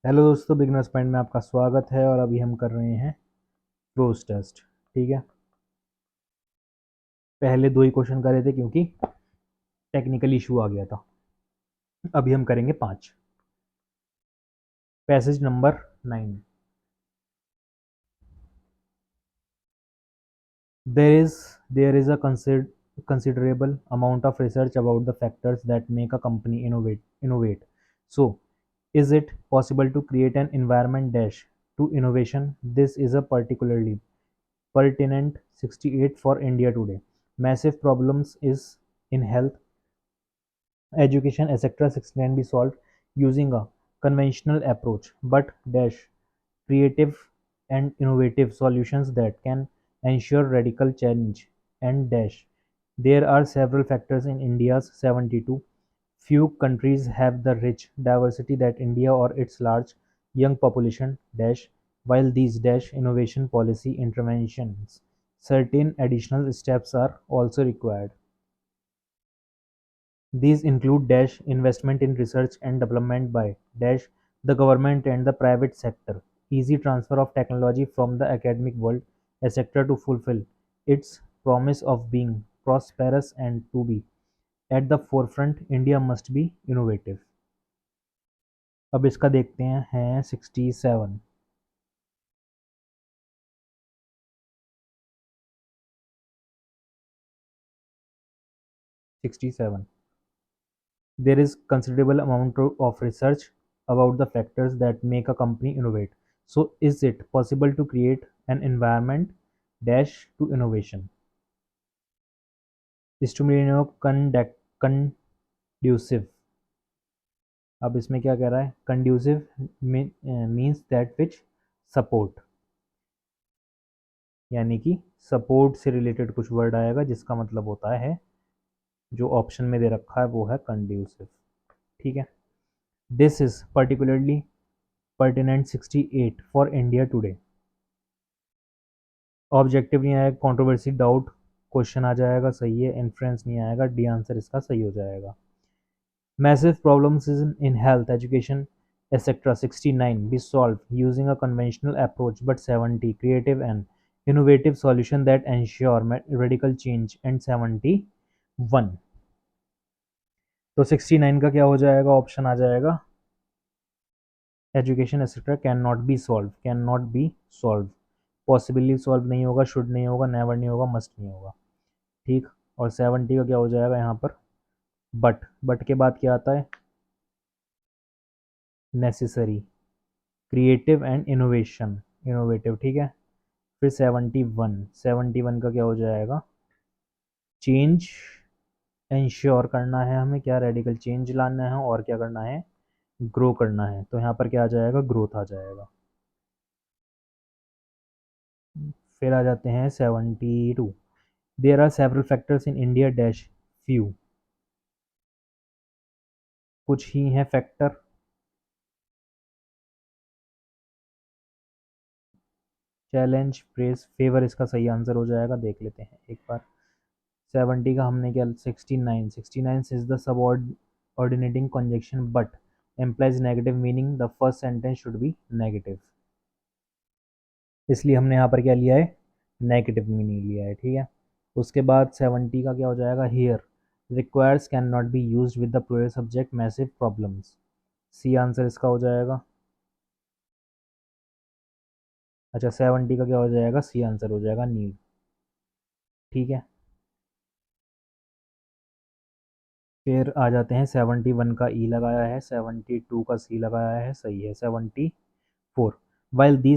Hello दोस्तों, beginners point में आपका स्वागत है। और अभी हम कर रहे हैं प्रोज टेस्ट। ठीक है, पहले 2 ही क्वेश्चन करे थे क्योंकि टेक्निकल इशू आ गया था। अभी हम करेंगे 5। Passage number 9। There is a considerable amount of research about the factors that make a company innovate. So, is it possible to create an environment dash to innovation? This is a particularly pertinent 68 for India today. Massive problems is in health, education, etc. can be solved using a conventional approach, but dash creative and innovative solutions that can ensure radical change and dash. There are several factors in India's 72. Few countries have the rich diversity that India or its large young population dash. While these dash innovation policy interventions, certain additional steps are also required. These include dash investment in research and development by dash the government and the private sector, easy transfer of technology from the academic world, etc. to fulfill its promise of being prosperous and to be at the forefront. India must be innovative. अब इसका देखते हैं 67। 67, there is considerable amount of research about the factors that make a company innovate. So is it possible to create an environment dash to innovation? Stimulino conducive. अब इसमें क्या कह रहा है? Conducive means that which support, यानी कि support से related कुछ वर्ड आएगा जिसका मतलब होता है, जो ऑप्शन में दे रखा है वो है कंड्यूसिव। ठीक है, this is particularly pertinent 68 for India today. Objective नहीं आएगा, कंट्रोवर्सी डाउट क्वेश्चन आ जाएगा, सही है। इन्फ्लुएंस नहीं आएगा, डी आंसर इसका सही हो जाएगा। Massive problems in health, education, etc. 69 be solved using a conventional approach, but 70 creative and innovative solution that ensure radical change, and 71। तो 69 का क्या हो जाएगा? ऑप्शन आ जाएगा education etcetera can not B solve, possibly solve नहीं होगा, should नहीं होगा, नेवर नहीं होगा, मस्ट नहीं होगा। ठीक, और 70 का क्या हो जाएगा यहाँ पर? बट के बाद क्या आता है? Necessary, creative and innovative. ठीक है, फिर 71 का क्या हो जाएगा? चेंज इंश्योर करना है हमें, क्या रेडिकल चेंज लाना है और क्या करना है? ग्रो करना है। तो यहाँ पर क्या आ जाएगा? ग्रोथ आ जाएगा। फिर आ जाते हैं 72। There are several factors in India dash few, कुछ ही हैं फैक्टर। चैलेंज, प्रेस, फेवर इसका सही आंसर हो जाएगा। देख लेते हैं एक बार। 70 का हमने क्या? 69 is the subordinating conjunction but implies negative meaning, the first sentence should be negative, इसलिए हमने यहाँ पर क्या लिया है? नेगेटिव मीनिंग लिया है। ठीक है, उसके बाद 70 का क्या हो जाएगा? Here requires can not be use with the plural subject massive problems, C answer इसका हो जाएगा। अच्छा, 70 का क्या हो जाएगा? सी आंसर हो जाएगा, नीड। ठीक है, फिर आ जाते हैं 71 का ई लगाया है, 72 का सी लगाया है, सही है। 74, वाइल दी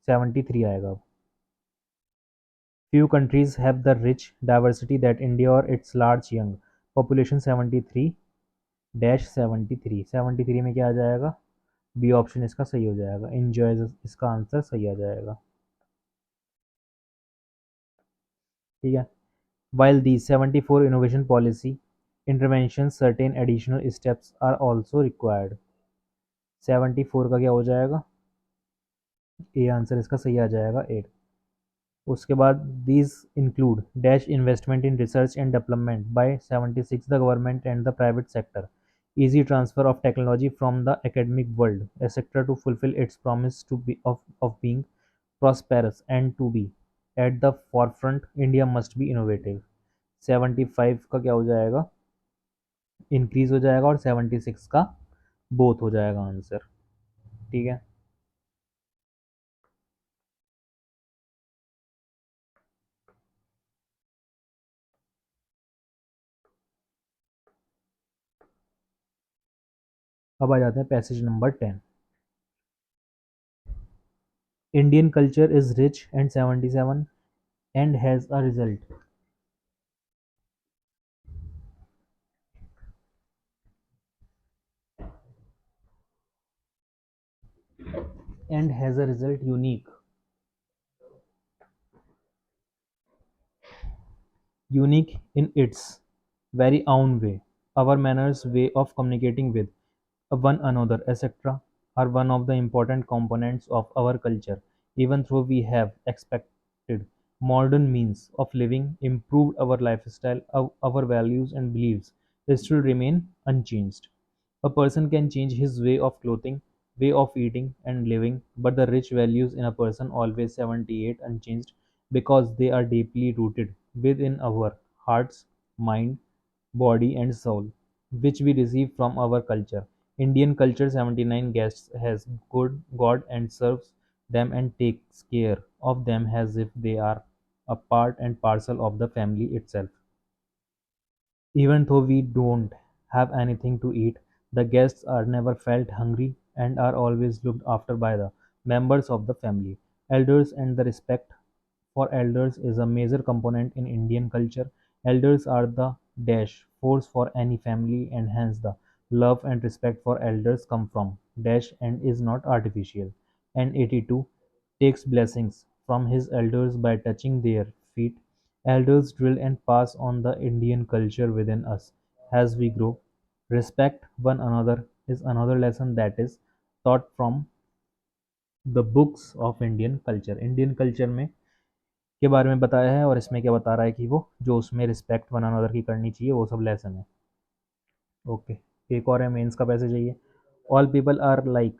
73 आएगा। Few countries have the rich diversity that India or its large young population। 73-73, 73 में क्या आ जाएगा? बी ऑप्शन इसका सही हो जाएगा, enjoys इसका आंसर सही आ जाएगा। ठीक है, while the 74 innovation policy interventions, certain additional steps are also required। 74 का क्या हो जाएगा? ए आंसर इसका सही आ जाएगा, 8। उसके बाद these include dash investment in research and development bye 76 the government and the private sector, easy transfer of technology from the academic world, etc. to fulfill its promise of being prosperous and to be at the forefront, India must be innovative. 75 का क्या हो जाएगा, increase हो जाएगा, और 76 का both हो जाएगा आंसर। ठीक है। अब आ जाते हैं passage number 10। Indian culture is rich and 77 and has a result unique, in its very own way. Our manners, way of communicating with one another, etc., are one of the important components of our culture. Even though we have expected modern means of living, improved our lifestyle, our values and beliefs still remain unchanged. A person can change his way of clothing, way of eating and living, but the rich values in a person always 78 unchanged because they are deeply rooted within our hearts, mind, body and soul, which we receive from our culture. Indian culture 79 guests has good God and serves them and takes care of them as if they are a part and parcel of the family itself. Even though we don't have anything to eat, the guests are never felt hungry and are always looked after by the members of the family. Elders and the respect for elders is a major component in Indian culture. Elders are the dash force for any family and hence the love and respect for elders come from dash and is not artificial. And 82 takes blessings from his elders by touching their feet. Elders drill and pass on the Indian culture within us as we grow. Respect one another is another lesson that is taught from the books of Indian culture. Indian culture में के बारे में बताया है और इसमें क्या बता रहा है कि वो जो उसमें रिस्पेक्ट वन अनदर की करनी चाहिए वो सब लेसन है। ओके। एक और है मेंस का पैसे चाहिए। All people are like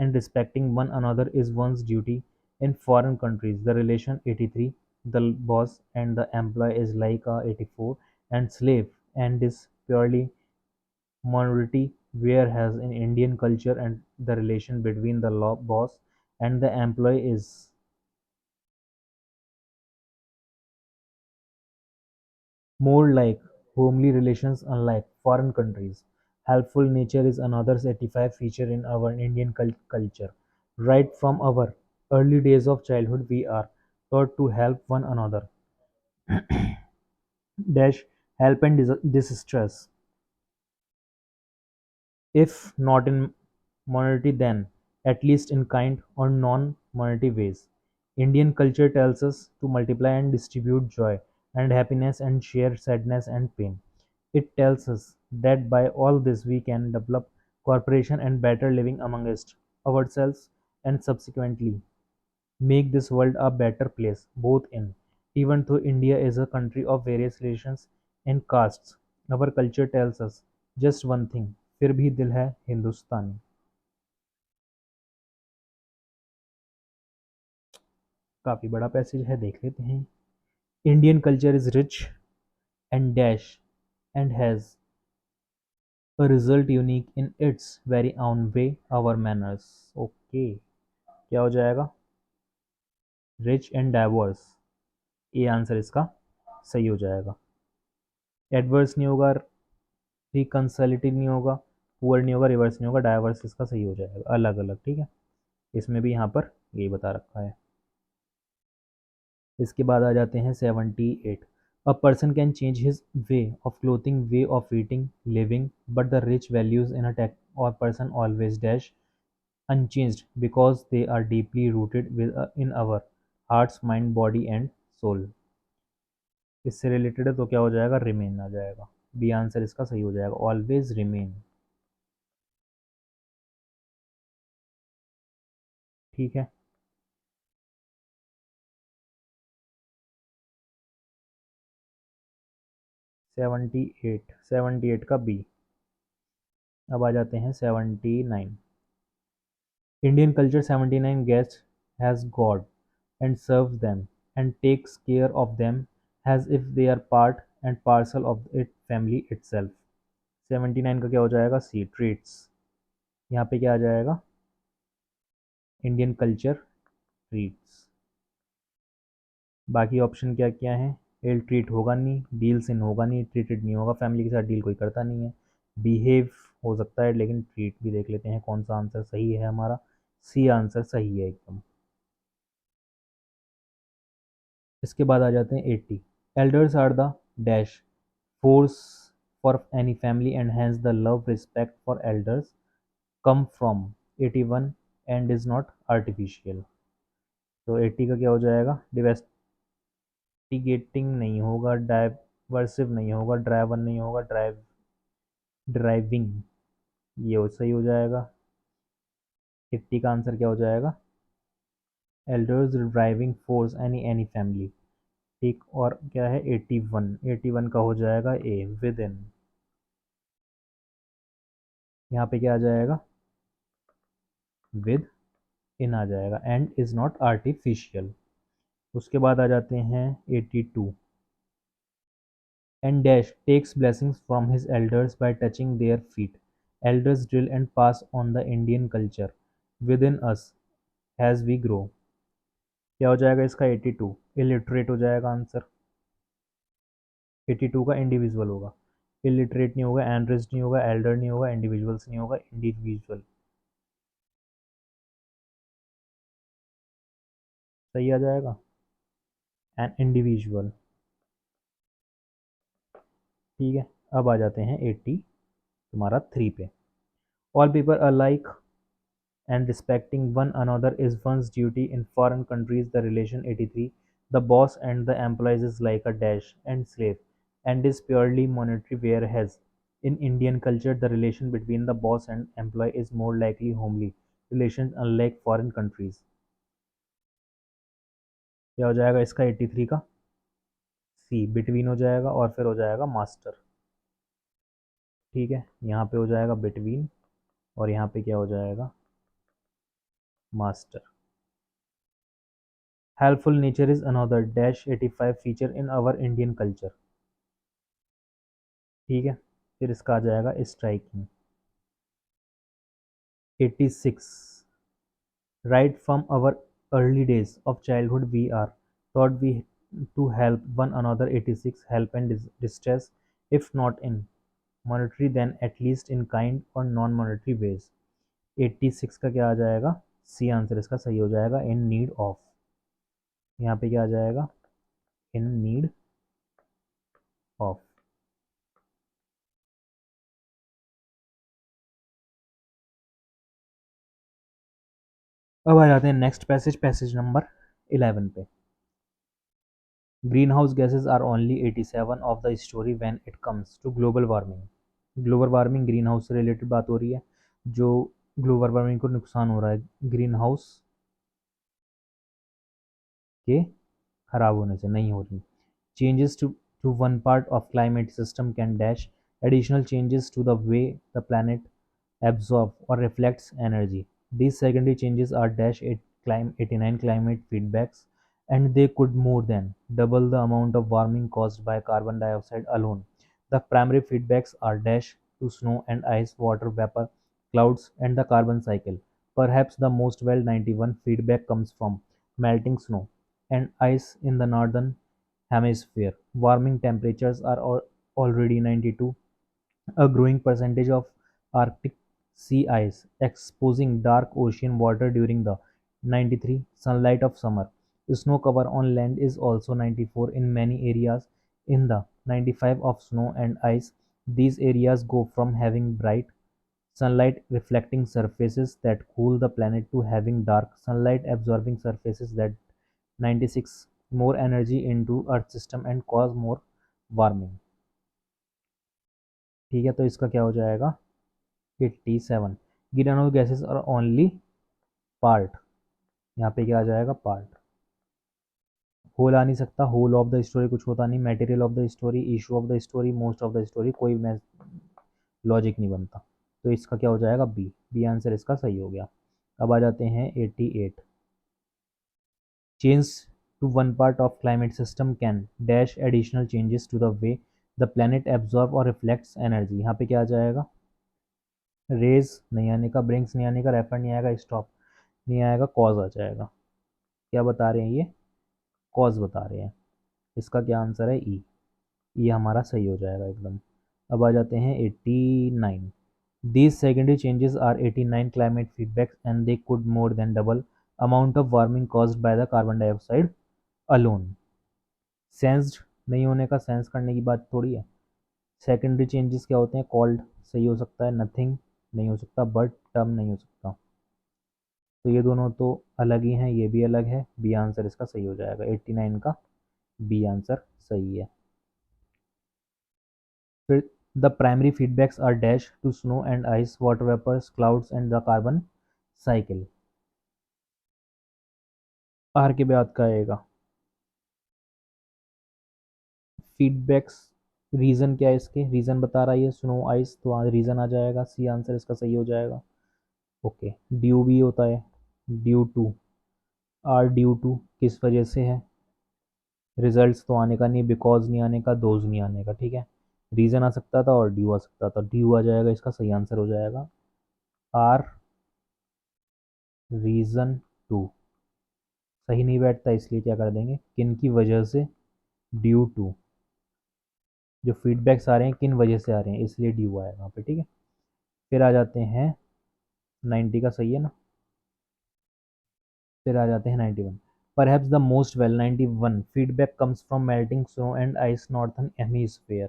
and respecting one another is one's duty in foreign countries the relation 83 the boss and the employ is like a 84 and slave and is purely minority whereas in Indian culture and the relation between the law boss and the employee is more like homely relations unlike foreign countries. Helpful nature is another 85 feature in our Indian culture. Right from our early days of childhood, we are taught to help one another. Dash help and distress. If not in monetary, then at least in kind or non-monetary ways. Indian culture tells us to multiply and distribute joy and happiness and share sadness and pain. It tells us that by all this we can develop cooperation and better living amongst ourselves and subsequently make this world a better place, both in. Even though India is a country of various religions and castes, our culture tells us just one thing, फिर भी दिल है हिंदुस्तानी। काफी बड़ा passage है, देख लेते हैं। Indian culture is rich and dash and has a result unique in its very own way, our manners। Okay, क्या हो जाएगा, रिच एंड डाइवर्स, ये आंसर इसका सही हो जाएगा। एडवर्स नहीं होगा, रिकंसलिटिव नहीं होगा, पुअर नहीं होगा, रिवर्स नहीं होगा, डाइवर्स इसका सही हो जाएगा, अलग अलग। ठीक है, इसमें भी यहाँ पर यही बता रखा है। इसके बाद आ जाते हैं 78। A person can change his way of clothing, way of eating, living, but the rich values in a tech और person always dash unchanged because they are deeply rooted in our hearts, mind, body and soul। इससे related है तो क्या हो जाएगा, remain आ जाएगा। B answer इसका सही हो जाएगा, ऑलवेज रिमेन। ठीक है। 78, 78 का बी। अब आ जाते हैं 79। Indian culture 79 guest has God and serves them and takes care of them has if they are part and parcel of it family itself. 79 का क्या हो जाएगा? C, treats. यहाँ पे क्या आ जाएगा? Indian culture treats. बाकी ऑप्शन क्या क्या है? इल ट्रीट होगा नहीं, डील सिन होगा नहीं, ट्रीटेड नहीं होगा, फैमिली के साथ डील कोई करता नहीं है, बिहेव हो सकता है, लेकिन ट्रीट भी देख लेते हैं कौन सा आंसर सही है हमारा। सी आंसर सही है एकदम। इसके बाद आ जाते हैं 80। Elders are the dash force for any family and hence the love respect for elders come from 81 and is not artificial. तो 80 का क्या हो जाएगा? डिवेस्टिगेटिंग नहीं होगा, डाइवर्सिव नहीं होगा, ड्राइवन नहीं होगा, ड्राइविंग, ये सही हो जाएगा। 80 का आंसर क्या हो जाएगा? Elders driving force any family. ठीक, और क्या है? 81, 81 का हो जाएगा ए, विद इन। यहाँ पे क्या आ जाएगा? विद इन आ जाएगा, एंड इज नॉट आर्टिफिशियल। उसके बाद आ जाते हैं 82। And dash takes blessings from his elders by touching their feet, elders drill and pass on the Indian culture within us has we grow. क्या हो जाएगा इसका? 82 illiterate हो जाएगा आंसर। 82 का इंडिविजुअल होगा, इलिटरेट नहीं होगा, एनरिच नहीं होगा, एल्डर नहीं होगा, इंडिविजुअल्स नहीं होगा, इंडिविजुअल सही आ जाएगा। An individual. ठीक है, अब आ जाते हैं 80 तुम्हारा 3 पे। All people are like and respecting one another is one's duty in foreign countries. The relation 83, the boss and the employees is like a dash and slave and is purely monetary, whereas in Indian culture the relation between the boss and employee is more likely homely relations unlike foreign countries। क्या हो जाएगा इसका 83 का? सी, between हो जाएगा, और फिर हो जाएगा मास्टर। ठीक है, यहाँ पे हो जाएगा बिटवीन, और यहाँ पे क्या हो जाएगा? Master. Helpful nature is another dash 85 feature in our Indian culture. ठीक है, फिर इसका आ जाएगा striking. 86, right from our early days of childhood we are taught we to help one another। 86, help and distress if not in monetary then at least in kind or non monetary ways। 86 का क्या आ जाएगा? सी answer इसका सही हो जाएगा, in need of. यहाँ पे क्या आ जाएगा? In need of. अब आ जाते हैं नेक्स्ट पैसेज, पैसेज नंबर 11 पे। Greenhouse gases are only 87 of the story when it comes to global warming। Global warming green house से रिलेटेड बात हो रही है, जो ग्लोबल वार्मिंग को नुकसान हो रहा है ग्रीन हाउस के खराब होने से, नहीं हो रही। Changes to one part of climate system can dash additional changes to the way the planet absorb or reflects energy। These secondary changes are dash 89 climate feedbacks and they could more than double the amount of warming caused by carbon dioxide alone। The primary feedbacks are dash to snow and ice, water vapor, clouds, and the carbon cycle। Perhaps the most well 91 feedback comes from melting snow and ice in the northern hemisphere. Warming temperatures are already 92, a growing percentage of Arctic sea ice exposing dark ocean water during the 93 sunlight of summer. Snow cover on land is also 94 in many areas in the 95 of snow and ice. These areas go from having bright sunlight reflecting surfaces that cool the planet to having dark sunlight absorbing surfaces that 96 more energy into earth system and cause more warming। ठीक है, तो इसका क्या हो जाएगा? 87। Green house gases are only part, यहाँ पे क्या आ जाएगा? पार्ट। होल आ नहीं सकता, होल ऑफ द स्टोरी कुछ होता नहीं, material of the story, issue of the story, most of the story, कोई लॉजिक नहीं बनता। तो इसका क्या हो जाएगा, बी। बी आंसर इसका सही हो गया। अब आ जाते हैं 88। Change to one part of climate system can dash additional changes to the way the planet absorb और रिफ्लेक्ट्स एनर्जी। यहाँ पे क्या आ जाएगा, रेज नहीं आने का, ब्रिंक्स नहीं आने का, रेफर नहीं आएगा, स्टॉप नहीं आएगा, कॉज आ जाएगा। क्या बता रहे हैं ये, कॉज बता रहे हैं। इसका क्या आंसर है, ई। ये हमारा सही हो जाएगा एकदम। अब आ जाते हैं 89। These secondary changes are 89 climate feedbacks and they could more than double amount of warming caused by the carbon dioxide alone. Sensed नहीं होने का, सेंस करने की बात थोड़ी है। सेकेंडरी चेंजेस क्या होते हैं, कॉल्ड सही हो सकता है, नथिंग नहीं हो सकता, बट टर्म नहीं हो सकता। तो ये दोनों तो अलग ही हैं, ये भी अलग है। बी आंसर इसका सही हो जाएगा, 89 का बी आंसर सही है। फिर the primary feedbacks are dash to snow and ice, water vapours, clouds and the carbon cycle. Are के बाद का आएगा फीडबैक्स। रीज़न क्या है इसके, रीज़न बता रहा है ये स्नो आइस, तो रीज़न आ जाएगा, सी आंसर इसका सही हो जाएगा। ओके, ड्यू भी होता है, due to, or due to किस वजह से है, रिजल्ट्स तो आने का नहीं, बिकॉज नहीं आने का, दोज नहीं आने का, ठीक है। रीज़न आ सकता था और ड्यू आ सकता था, ड्यू आ जाएगा, इसका सही आंसर हो जाएगा आर रीज़न टू। सही नहीं बैठता इसलिए क्या कर देंगे, किन की वजह से, ड्यू टू। जो फीडबैक्स आ रहे हैं किन वजह से आ रहे हैं, इसलिए ड्यू आएगा यहाँ पे, ठीक है। फिर आ जाते हैं 90 का सही है ना। फिर आ जाते हैं 91। Perhaps the most well 91 feedback comes from melting snow and ice northern hemisphere।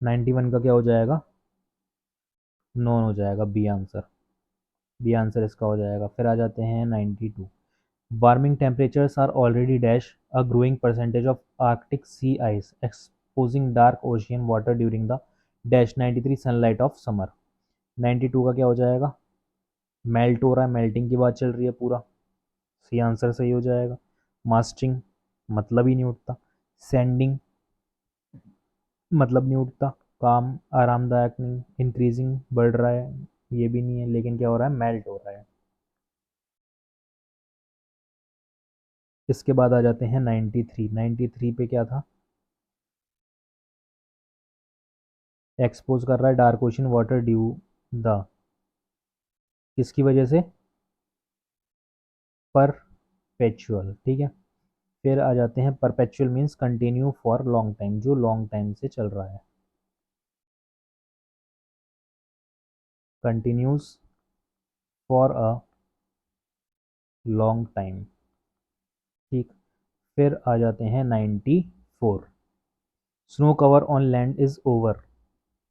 91 का क्या हो जाएगा, नॉन हो जाएगा, बी आंसर। बी आंसर इसका हो जाएगा। फिर आ जाते हैं 92। Warming temperatures are already dash a growing percentage of Arctic sea ice exposing dark ocean water during the dash 93 sunlight of summer. 92 का क्या हो जाएगा, मेल्ट हो रहा है, मेल्टिंग की बात चल रही है पूरा, सी आंसर सही हो जाएगा। मास्टरिंग मतलब ही नहीं उठता, सेंडिंग मतलब नहीं उठता, काम आरामदायक नहीं, इंक्रीजिंग बढ़ रहा है, ये भी नहीं है, लेकिन क्या हो रहा है, मेल्ट हो रहा है। इसके बाद आ जाते हैं 93। 93 पे क्या था, एक्सपोज कर रहा है dark ocean water due the, किसकी वजह से, परपेचुअल, ठीक है। फिर आ जाते हैं perpetual means continue for long time, जो लॉन्ग टाइम से चल रहा है, continuous for a long time, ठीक। फिर आ जाते हैं 94। Snow cover on land is over,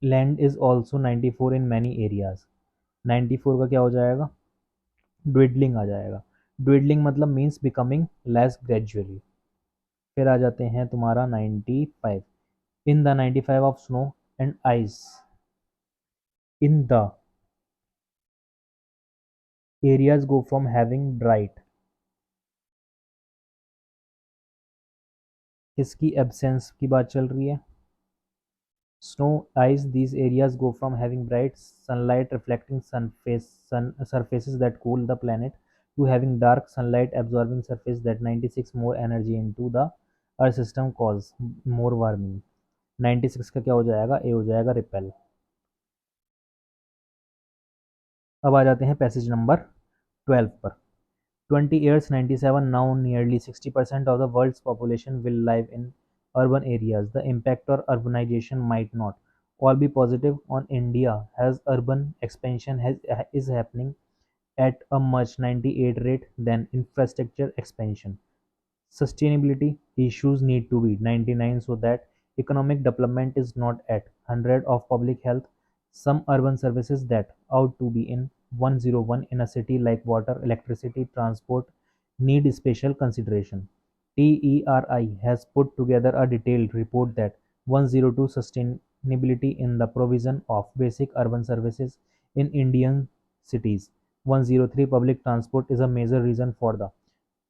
land is also 94 in many areas. 94 का क्या हो जाएगा, ड्विडलिंग आ जाएगा। ड्विडलिंग मतलब मीन्स बिकमिंग लेस ग्रेजुअली। फिर आ जाते हैं तुम्हारा 95। In the 95 of snow and ice in the areas go from having ड्राइट, किसकी एब्सेंस की बात चल रही है, snow, ice, these areas go from having bright sunlight reflecting surfaces that cool the planet to having dark sunlight absorbing surface that 96 more energy into the earth system cause more warming। 96 का क्या हो जाएगा, ए हो जाएगा, repel. अब आ जाते हैं पैसेज नंबर 12 पर। 20 years 97 now nearly 60% of the world's population will live in urban areas. The impact of urbanization might not all be positive on India as urban expansion is happening at a much 98 rate than infrastructure expansion. Sustainability issues need to be 99 so that economic development is not at 100 of public health. Some urban services that ought to be in 101 in a city like water, electricity, transport need special consideration. TERI has put together a detailed report that 102 sustainability in the provision of basic urban services in Indian cities. 103 public transport is a major reason for the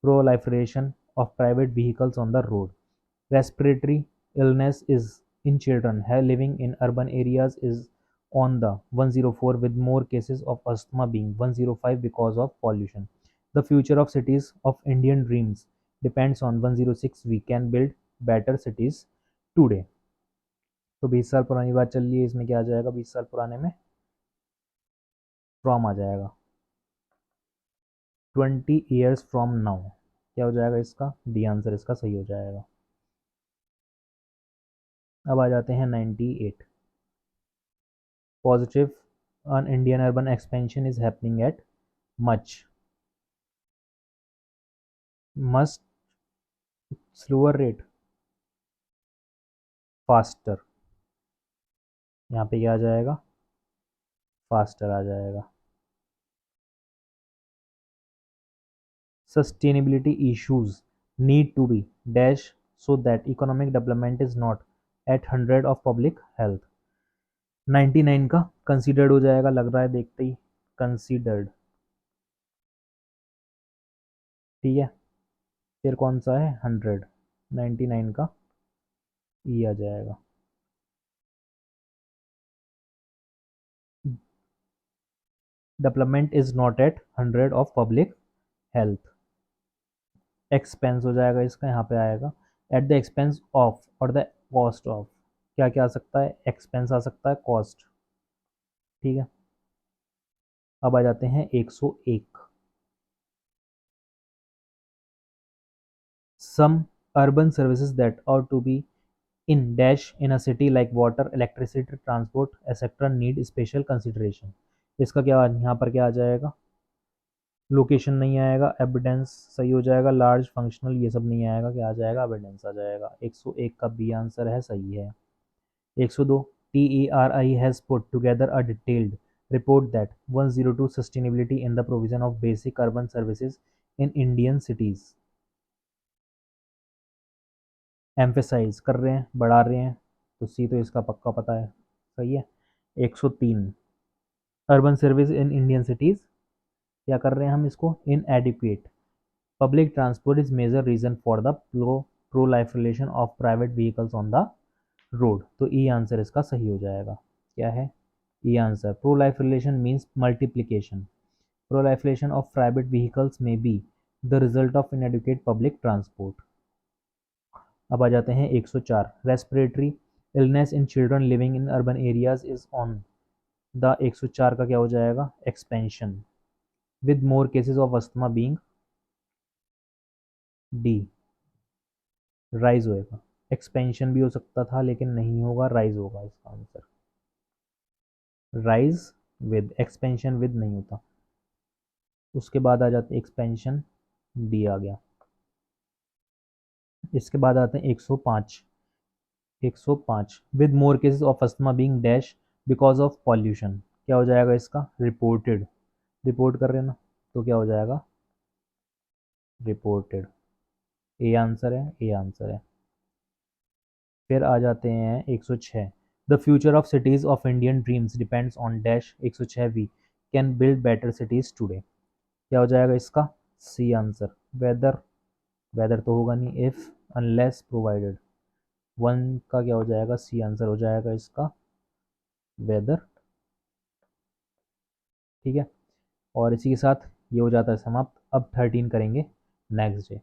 proliferation of private vehicles on the road. Respiratory illness is in children living in urban areas is on the 104, with more cases of asthma being 105 because of pollution. The future of cities of Indian dreams depends on 106. We can build better cities today. तो 20 साल पुरानी बात चल रही है, इसमें क्या आ जाएगा? 20 साल पुराने में फ्रॉम आ जाएगा। 20 years फ्रॉम नाउ क्या हो जाएगा इसका? डी आंसर इसका सही हो जाएगा। अब आ जाते हैं 98। Positive on Indian urban expansion is happening at much slower rate, faster। यहाँ पे क्या आ जाएगा? फास्टर आ जाएगा। Sustainability issues need to be dash so that economic development is not at 100 of public health। 99 का कंसीडर्ड हो जाएगा, लग रहा है देखते ही। कंसीडर्ड, ठीक है। फिर कौन सा है? 100। 99 का ई आ जाएगा। Development is not at 100 of public health. Expense हो जाएगा इसका, यहाँ पे आएगा एट द एक्सपेंस ऑफ और द कॉस्ट ऑफ। क्या क्या आ सकता है? एक्सपेंस आ सकता है, कॉस्ट, ठीक है। अब आ जाते हैं 101। Some urban services that are to be in dash in a city like water, electricity, transport etcetera need special consideration. इसका क्या यहाँ पर क्या आ जाएगा? लोकेशन नहीं आएगा, एविडेंस सही हो जाएगा, लार्ज फंक्शनल ये सब नहीं आएगा, क्या आ जाएगा? एविडेंस आ जाएगा। 101 का बी आंसर है, सही है। 102 TERI has put together a detailed report that 102 sustainability in the provision of basic urban services in Indian cities। Emphasise कर रहे हैं, बढ़ा रहे हैं, तो सी तो इसका पक्का पता है, सही है। 103 urban service in Indian cities, क्या कर रहे हैं हम इसको? Inadequate public transport is major reason for the proliferation of private vehicles on the road. तो ई आंसर इसका सही हो जाएगा। क्या है E answer? Proliferation means multiplication. Proliferation of private vehicles में be the result of inadequate public transport. अब आ जाते हैं 104। Respiratory illness in children living in urban areas is on the 104 का क्या हो जाएगा? Expansion, with more cases of asthma being D rise होएगा। एक्सपेंशन भी हो सकता था लेकिन नहीं होगा, राइज होगा इसका answer. Rise with, expansion with नहीं होता। उसके बाद आ जाते हैं एक्सपेंशन, डी आ गया। इसके बाद आते हैं 105। 105 with more cases of asthma being dash because of pollution, क्या हो जाएगा इसका? रिपोर्टेड। रिपोर्ट कर रहे हैं ना, तो क्या हो जाएगा? रिपोर्टेड। ए आंसर है, ए आंसर है। फिर आ जाते हैं 106। The future of cities of Indian dreams depends on dash 106 we can build better cities today. क्या हो जाएगा इसका? C answer. वेदर, वेदर तो होगा नहीं, इफ अनलेस प्रोवाइडेड। 1 का क्या हो जाएगा? सी आंसर हो जाएगा इसका, वेदर, ठीक है। और इसी के साथ ये हो जाता है समाप्त। अब 13 करेंगे नेक्स्ट डे।